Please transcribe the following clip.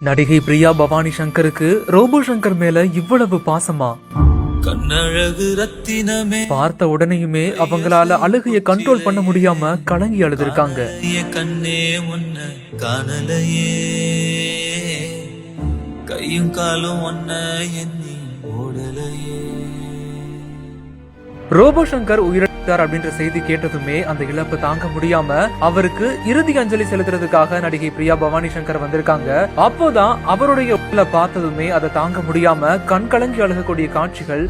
நடிகை பிரியா பவானி சங்கருக்கு ரோபோ சங்கர் மேல இவ்வளவு பாசமா? கண்ணழகு ரத்தினமே பார்த்த உடனேயுமே அவங்களால அழுகைய கண்ட்ரோல் பண்ண முடியாம கலங்கி அழுதுருக்காங்க. கண்ணே ஒன்ன காணலையே, கையும் காலும் ஒன்ன எண்ணி ஓடலையே. ரோபோ சங்கர் உயிரிழந்தார் அப்படின்ற செய்தி கேட்டதுமே அந்த இழப்பு தாங்க முடியாம அவருக்கு இறுதி அஞ்சலி செலுத்துறதுக்காக நடிகை பிரியா பவானி சங்கர் வந்திருக்காங்க. அப்போதான் அவருடைய பார்த்ததுமே அதை தாங்க முடியாம கண் கலங்கி அழுகக்கூடிய காட்சிகள்